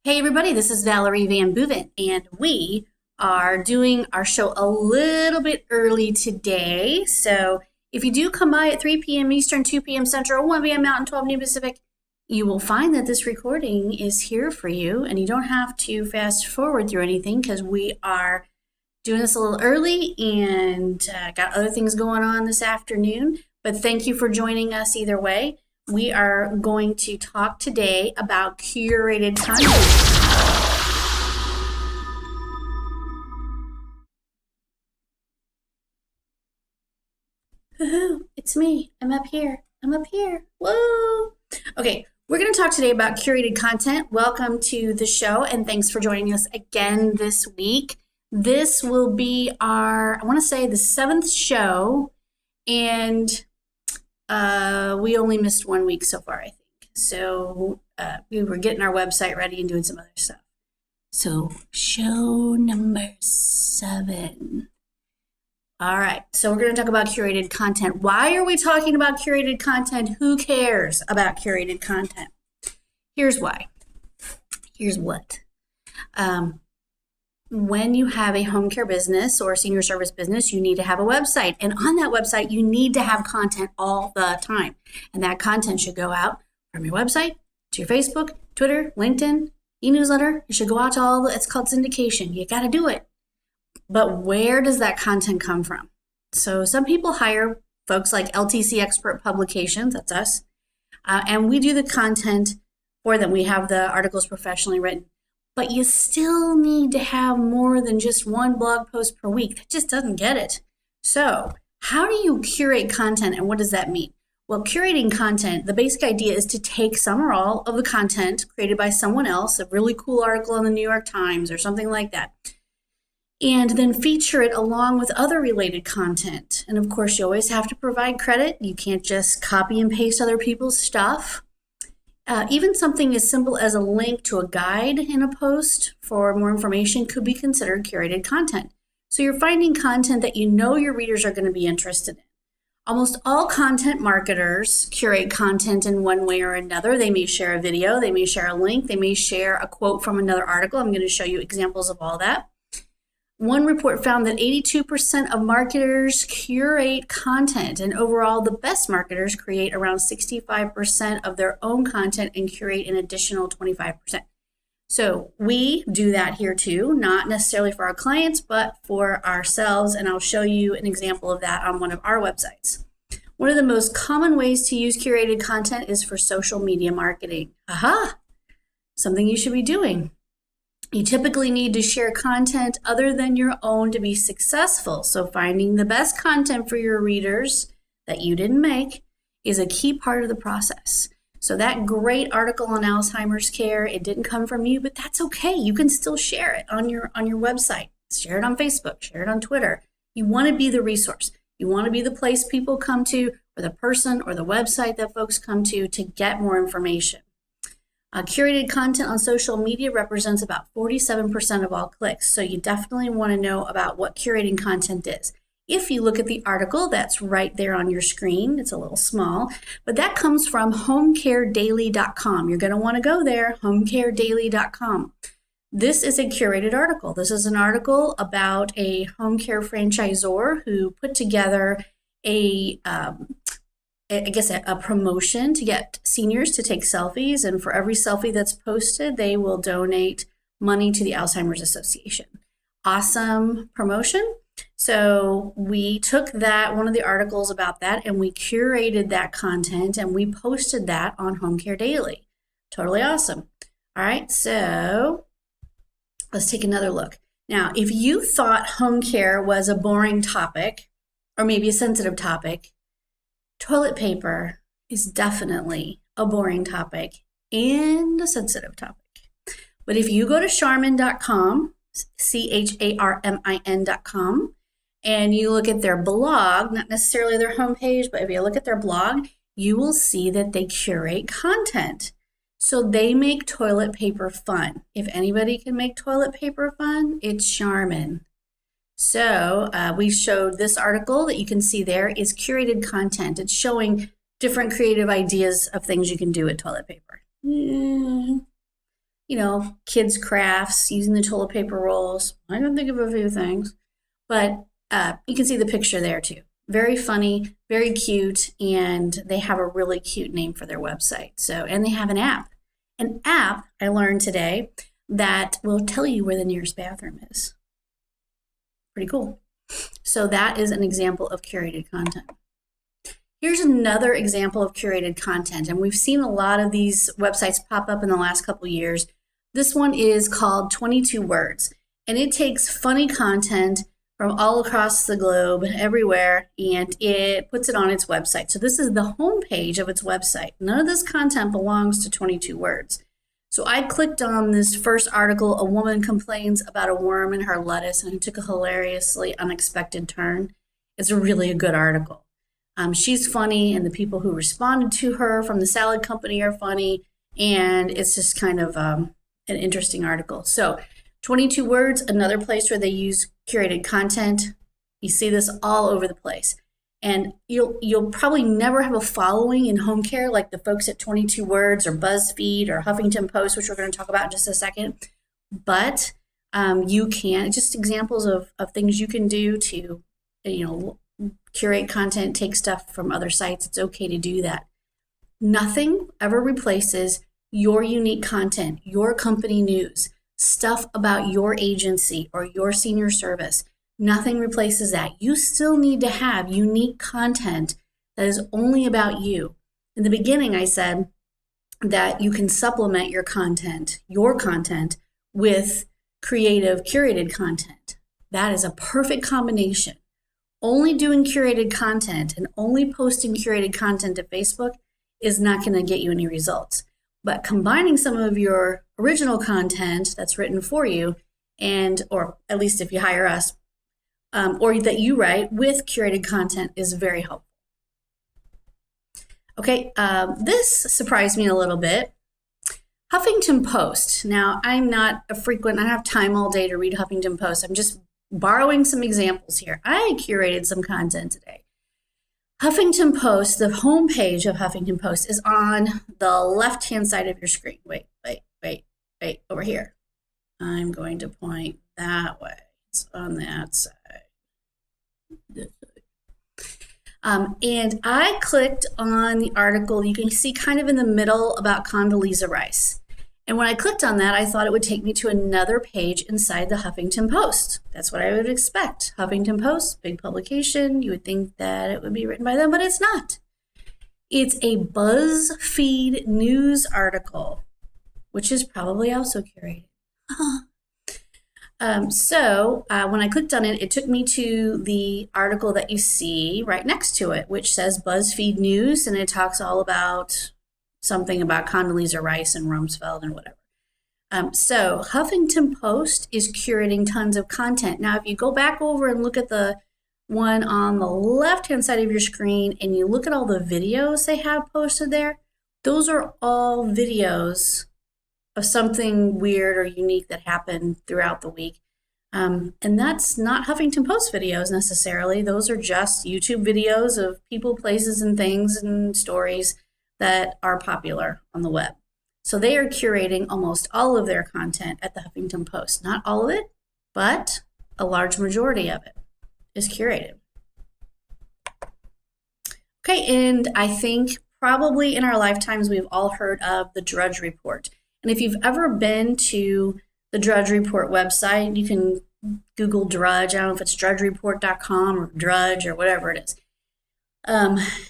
Hey everybody, this is Valerie Van Boeven, and we are doing our show a little bit early today. So if you do come by at 3 p.m. Eastern, 2 p.m. Central, 1 p.m. Mountain, 12 noon Pacific, you will find that this recording is here for you, and you don't have to fast forward through anything because we are doing this a little early and got other things going on this afternoon. But thank you for joining us either way. We are going to talk today about curated content. Woohoo, it's me. I'm up here. Whoa. Okay, we're going to talk today about curated content. Welcome to the show, and thanks for joining us again this week. This will be our, I want to say, the 7th show, and we only missed 1 week so far, I think. So we were getting our website ready and doing some other stuff. So show number 7. All right, so we're going to talk about curated content. Why are we talking about curated content? Who cares about curated content? Here's why. Here's what. When you have a home care business or a senior service business, you need to have a website. And on that website, you need to have content all the time. And that content should go out from your website to your Facebook, Twitter, LinkedIn, e-newsletter. It should go out to all it's called syndication. You got to do it. But where does that content come from? So some people hire folks like LTC Expert Publications, that's us, and we do the content for them. We have the articles professionally written. But you still need to have more than just one blog post per week. That just doesn't get it. So how do you curate content, and what does that mean? Well, curating content, the basic idea is to take some or all of the content created by someone else, a really cool article in the New York Times or something like that, and then feature it along with other related content. And of course, you always have to provide credit. You can't just copy and paste other people's stuff. Even something as simple as a link to a guide in a post for more information could be considered curated content. So you're finding content that you know your readers are going to be interested in. Almost all content marketers curate content in one way or another. They may share a video, they may share a link, they may share a quote from another article. I'm going to show you examples of all that. One report found that 82% of marketers curate content, and overall, the best marketers create around 65% of their own content and curate an additional 25%. So we do that here too, not necessarily for our clients, but for ourselves, and I'll show you an example of that on one of our websites. One of the most common ways to use curated content is for social media marketing. Aha! Something you should be doing. You typically need to share content other than your own to be successful. So finding the best content for your readers that you didn't make is a key part of the process. So that great article on Alzheimer's care, it didn't come from you, but that's okay. You can still share it on your website. Share it on Facebook, share it on Twitter. You want to be the resource. You want to be the place people come to, or the person or the website that folks come to get more information. Curated content on social media represents about 47% of all clicks, so you definitely want to know about what curating content is. If you look at the article, that's right there on your screen. It's a little small, but that comes from homecaredaily.com. You're going to want to go there, homecaredaily.com. This is a curated article. This is an article about a home care franchisor who put together a promotion to get seniors to take selfies. And for every selfie that's posted, they will donate money to the Alzheimer's Association. Awesome promotion. So we took that, one of the articles about that, and we curated that content and we posted that on Home Care Daily. Totally awesome. All right, so let's take another look. Now, if you thought home care was a boring topic or maybe a sensitive topic, toilet paper is definitely a boring topic and a sensitive topic. But if you go to Charmin.com, CHARMIN.com, and you look at their blog, not necessarily their homepage, but if you look at their blog, you will see that they curate content. So they make toilet paper fun. If anybody can make toilet paper fun, it's Charmin. So we showed this article that you can see there is curated content. It's showing different creative ideas of things you can do with toilet paper. kids' crafts, using the toilet paper rolls. I can think of a few things, but you can see the picture there too. Very funny, very cute, and they have a really cute name for their website. And they have an app. An app, I learned today, that will tell you where the nearest bathroom is. Pretty cool. So that is an example of curated content. Here's another example of curated content, and we've seen a lot of these websites pop up in the last couple of years. This one is called 22 Words, and it takes funny content from all across the globe, everywhere, and it puts it on its website. So this is the homepage of its website. None of this content belongs to 22 Words. So I clicked on this first article, A Woman Complains About a Worm in Her Lettuce, and it took a hilariously unexpected turn. It's really a good article. She's funny, and the people who responded to her from the salad company are funny, and it's just kind of an interesting article. So 22 Words, another place where they use curated content. You see this all over the place. And you'll probably never have a following in home care like the folks at 22 Words or BuzzFeed or Huffington Post, which we're going to talk about in just a second. But you can, just examples of things you can do to, curate content, take stuff from other sites. It's okay to do that. Nothing ever replaces your unique content, your company news, stuff about your agency or your senior service. Nothing replaces that. You still need to have unique content that is only about you. In the beginning, I said that you can supplement your content with creative, curated content. That is a perfect combination. Only doing curated content and only posting curated content to Facebook is not going to get you any results. But combining some of your original content that's written for you, or at least if you hire us, or that you write with curated content is very helpful. Okay, this surprised me a little bit. Huffington Post. Now, I'm not a frequent, I don't have time all day to read Huffington Post. I'm just borrowing some examples here. I curated some content today. Huffington Post, the homepage of Huffington Post is on the left-hand side of your screen. Wait, over here. I'm going to point that way. It's on that side. And I clicked on the article you can see kind of in the middle about Condoleezza Rice. And when I clicked on that, I thought it would take me to another page inside the Huffington Post. That's what I would expect. Huffington Post, big publication. You would think that it would be written by them, but it's not. It's a BuzzFeed news article, which is probably also curated. So when I clicked on it, it took me to the article that you see right next to it, which says BuzzFeed News, and it talks all about something about Condoleezza Rice and Rumsfeld and whatever. So Huffington Post is curating tons of content. Now, if you go back over and look at the one on the left-hand side of your screen and you look at all the videos they have posted there, those are all videos of something weird or unique that happened throughout the week. And that's not Huffington Post videos necessarily. Those are just YouTube videos of people, places, and things and stories that are popular on the web. So they are curating almost all of their content at the Huffington Post. Not all of it, but a large majority of it is curated. Okay, and I think probably in our lifetimes we've all heard of the Drudge Report. And if you've ever been to the Drudge Report website, you can Google Drudge. I don't know if it's drudgereport.com or Drudge or whatever it is.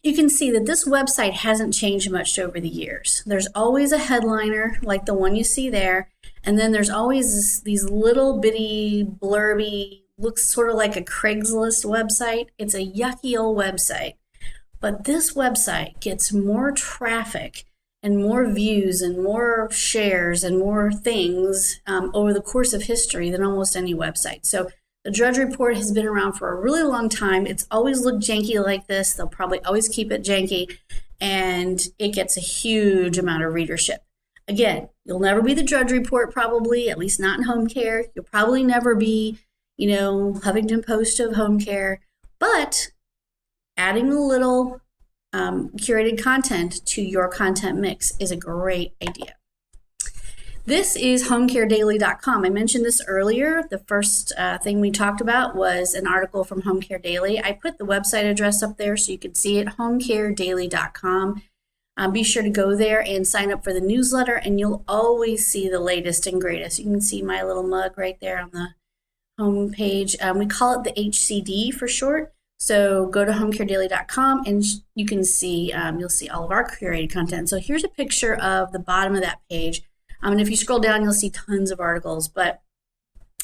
You can see that this website hasn't changed much over the years. There's always a headliner like the one you see there, and then there's always these little bitty blurby, looks sort of like a Craigslist website. It's a yucky old website, but this website gets more traffic and more views and more shares and more things over the course of history than almost any website. So the Drudge Report has been around for a really long time. It's always looked janky like this. They'll probably always keep it janky, and it gets a huge amount of readership. Again, you'll never be the Drudge Report probably, at least not in home care. You'll probably never be, Huffington Post of home care, but adding a little curated content to your content mix is a great idea. This is homecaredaily.com. I mentioned this earlier. The first thing we talked about was an article from Home Care Daily. I put the website address up there so you can see it, homecaredaily.com. Be sure to go there and sign up for the newsletter, and you'll always see the latest and greatest. You can see my little mug right there on the home page. We call it the HCD for short. So go to homecaredaily.com and you can see, you'll see all of our curated content. So here's a picture of the bottom of that page. And if you scroll down, you'll see tons of articles, but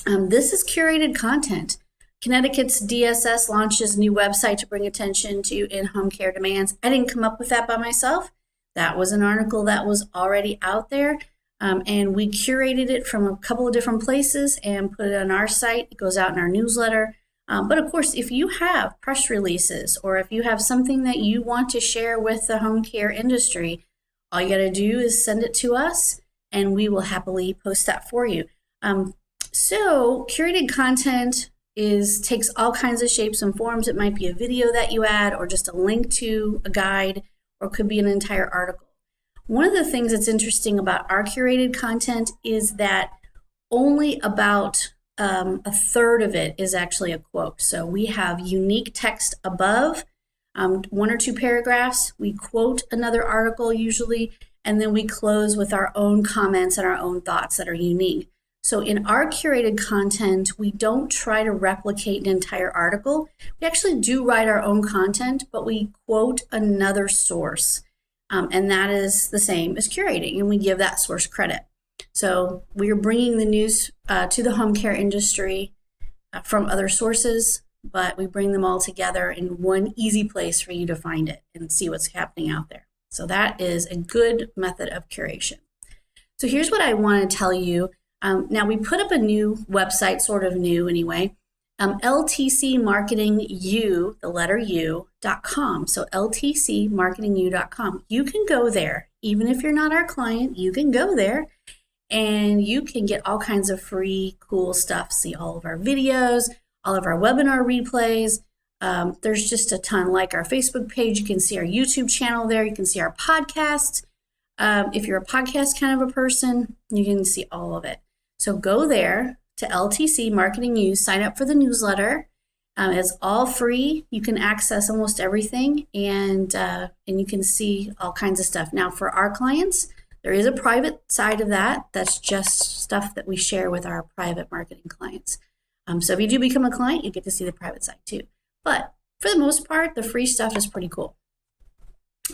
this is curated content. Connecticut's DSS launches a new website to bring attention to in-home care demands. I didn't come up with that by myself. That was an article that was already out there, and we curated it from a couple of different places and put it on our site. It goes out in our newsletter. But of course, if you have press releases or if you have something that you want to share with the home care industry, all you got to do is send it to us and we will happily post that for you. So curated content takes all kinds of shapes and forms. It might be a video that you add or just a link to a guide, or it could be an entire article. One of the things that's interesting about our curated content is that only about a third of it is actually a quote. So we have unique text above, one or two paragraphs. We quote another article usually, and then we close with our own comments and our own thoughts that are unique. So in our curated content, we don't try to replicate an entire article. We actually do write our own content, but we quote another source. And that is the same as curating, and we give that source credit. So we are bringing the news to the home care industry from other sources, but we bring them all together in one easy place for you to find it and see what's happening out there. So that is a good method of curation. So here's what I want to tell you. Now we put up a new website, sort of new anyway, LTCmarketingu, the letter U.com. So LTCmarketingu.com. You can go there, even if you're not our client, you can go there and you can get all kinds of free, cool stuff. See all of our videos, all of our webinar replays. There's just a ton, like our Facebook page. You can see our YouTube channel there. You can see our podcasts. If you're a podcast kind of a person, you can see all of it. So go there to LTC Marketing U, sign up for the newsletter. It's all free. You can access almost everything, and you can see all kinds of stuff. Now, for our clients, there is a private side of that. That's just stuff that we share with our private marketing clients. So if you do become a client, you get to see the private side too. But for the most part, the free stuff is pretty cool.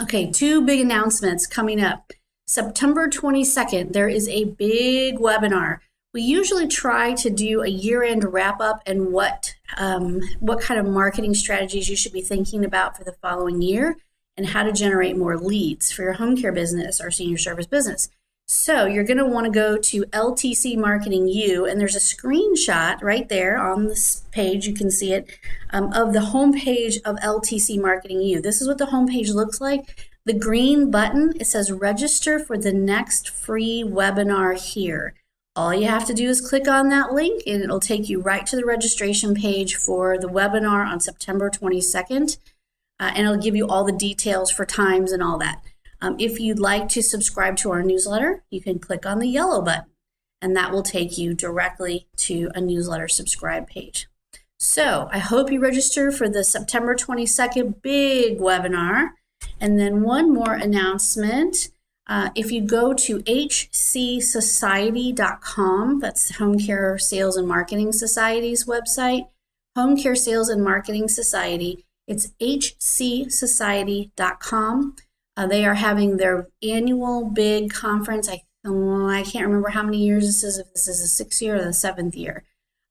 Okay, two big announcements coming up. September 22nd, there is a big webinar. We usually try to do a year-end wrap-up and what kind of marketing strategies you should be thinking about for the following year and how to generate more leads for your home care business or senior service business. So you're going to want to go to LTC Marketing U, and there's a screenshot right there on this page. You can see it of the homepage of LTC Marketing U. This is what the homepage looks like. The green button, it says register for the next free webinar here. All you have to do is click on that link and it'll take you right to the registration page for the webinar on September 22nd. And it'll give you all the details for times and all that. If you'd like to subscribe to our newsletter, you can click on the yellow button and that will take you directly to a newsletter subscribe page. So I hope you register for the September 22nd big webinar. And then one more announcement. If you go to hcsociety.com, that's Home Care Sales and Marketing Society's website, Home Care Sales and Marketing Society, it's hcsociety.com. They are having their annual big conference. I can't remember how many years this is, if this is the 6th year or the 7th year.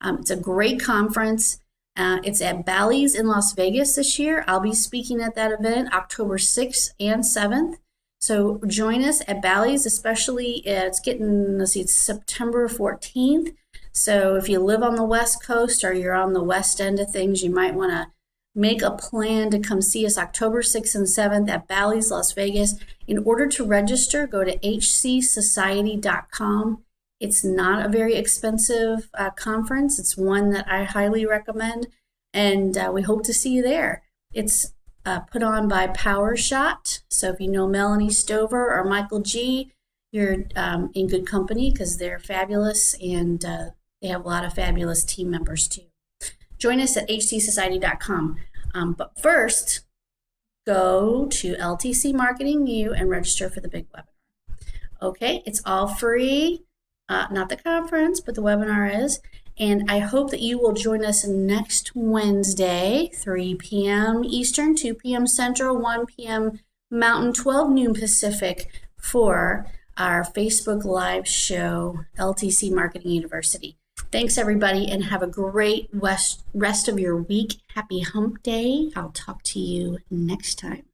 It's a great conference. It's at Bally's in Las Vegas this year. I'll be speaking at that event October 6th and 7th. So join us at Bally's, especially it's September 14th. So if you live on the West Coast or you're on the West End of things, you might want to make a plan to come see us October 6th and 7th at Bally's, Las Vegas. In order to register, go to hcsociety.com. It's not a very expensive conference. It's one that I highly recommend, and we hope to see you there. It's put on by PowerShot. So if you know Melanie Stover or Michael G., you're in good company because they're fabulous, and they have a lot of fabulous team members too. Join us at htsociety.com. But first, go to LTC Marketing U and register for the big webinar. Okay, it's all free. Not the conference, but the webinar is. And I hope that you will join us next Wednesday, 3 p.m. Eastern, 2 p.m. Central, 1 p.m. Mountain, 12 noon Pacific for our Facebook Live show, LTC Marketing University. Thanks, everybody, and have a great rest of your week. Happy Hump Day. I'll talk to you next time.